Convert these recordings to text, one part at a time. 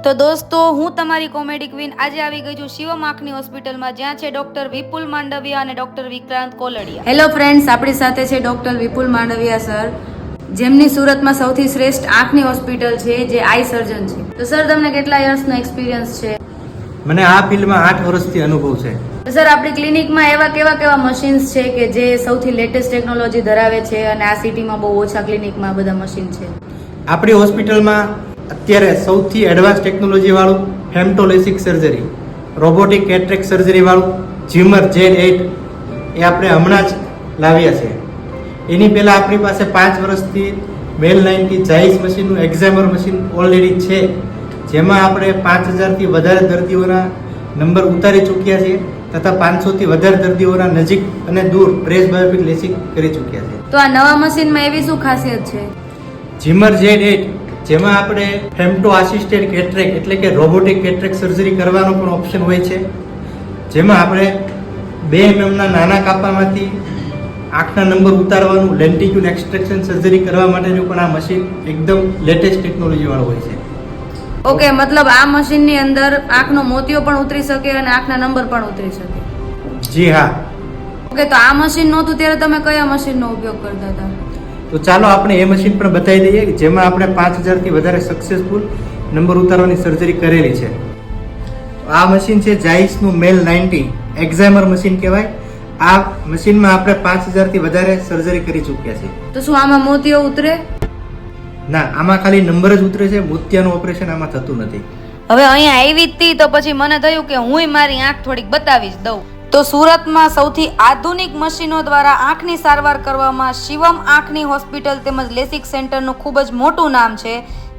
તો દોસ્તો, હું તમારી કોમેડી ક્વીન આજે આવી ગઈ છું શિવમ આંખની હોસ્પિટલમાં, જ્યાં છે ડોક્ટર વિપુલ માંડવિયા અને doctor Vikrant Koladiya. Hello friends, આપણી સાથે છે ડોક્ટર વિપુલ માંડવિયા સર, જેમની સુરતમાં સૌથી શ્રેષ્ઠ આંખની હોસ્પિટલ છે, જે આઈ સર્જન છે. તો સર, તમને કેટલા યર્સનો એક્સપિરિયન્સ છે? મને આ ફિલ્ડમાં 8 વર્ષથી અનુભવ છે. તો સર, આપણી ક્લિનિકમાં એવા કેવા મશીન્સ છે કે જે સૌથી લેટેસ્ટ ટેકનોલોજી ધરાવે છે અને આ સિટીમાં બહુ ઓછા ક્લિનિકમાં બધા મશીન છે? આપણી હોસ્પિટલમાં અત્યારે સૌથી એડવાન્સ ટેકનોલોજી વાળું ફેમ્ટોલેસિક સર્જરી, રોબોટિક કેટરેક્ટ સર્જરી વાળું જીમર Z8 એ આપણે હમણાં જ લાવ્યા છે. એની પહેલાં આપણી પાસે 5 વર્ષથી મેલ 90 જાઇસ મશીનનું એક્ઝામર મશીન ઓલરેડી છે, જેમાં આપણે 5000થી વધારે દર્દીઓના નંબર ઉતારી ચૂક્યા છીએ તથા 500થી વધારે દર્દીઓના નજીક અને દૂર પ્રેસ બાયોપિક લેસિક કરી ચૂક્યા છે. તો આ નવા મશીનમાં એવી શું ખાસિયત છે? જીમર Z8 જેમાં આપણે ફેમ્ટો આસિસ્ટેડ કેટરેક્ટ એટલે કે રોબોટિક કેટરેક્ટ સર્જરી કરવાનો પણ ઓપ્શન હોય છે, જેમાં આપણે 2 mm ના નાના કાપામાંથી આંખના નંબર ઉતારવાનું લેન્ટિક્યુલ એક્સટ્રેક્શન સર્જરી કરવા માટેનું પણ આ મશીન એકદમ લેટેસ્ટ ટેકનોલોજી વાળું હોય છે. ઓકે, મતલબ આ મશીનની અંદર આંખનો મોતિયો પણ ઉતરી શકે અને આંખના નંબર પણ ઉતરી શકે? જી હા. ઓકે, તો આ મશીન નહોતું ત્યારે તમે કયા મશીનનો ઉપયોગ કરતા હતા? તો ચાલો આપણે એ મશીન પણ બતાવી દઈએ, જેમાં આપણે 5000થી વધારે સક્સેસફુલ નંબર ઉતારવાની સર્જરી કરેલી છે. આ મશીન છે જાઇસનું મેલ 90 એક્ઝામર મશીન કહેવાય. આ મશીનમાં આપણે 5000થી વધારે સર્જરી કરી ચૂક્યા છે. તો શું આમાં મોતિયો ઉતરે? ના, આમાં ખાલી નંબર જ ઉતરે છે, મોતિયાનું ઓપરેશન આમાં થતું નથી. હવે અહીંયા આવી હતી તો પછી મને થયું કે હુંય મારી આંખ થોડીક બતાવી જ દઉં. તો સુરતમાં સૌથી આધુનિક મશીનો દ્વારા આંખની સારવાર કરવામાં શિવમ આંખની હોસ્પિટલ તેમજ લેસિક સેન્ટરનું ખૂબ જ મોટું નામ છે,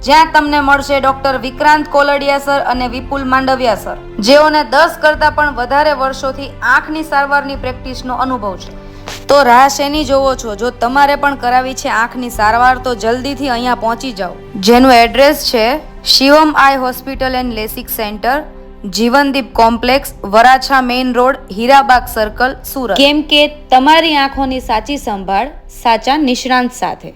જ્યાં તમને મળશે ડોક્ટર વિક્રાંત કોલડિયા સર અને વિપુલ માંડવિયા સર, જેઓને 10 કરતાં પણ વધારે વર્ષોથી આંખની સારવારની પ્રેક્ટિસનો અનુભવ છે. તો રાહ શેની જોવો છો? જો તમારે પણ કરાવી છે આંખની સારવાર તો જલ્દીથી અહીંયા પહોંચી જાઓ, જેનું એડ્રેસ છે શિવમ આઈ hospital and LASIK centre, Jivandeep complex, Varachha main road, Hirabag circle, Surat. કેમ કે તમારી આંખોની સાચી સંભાળ સાચા નિષ્ણાંત સાથે.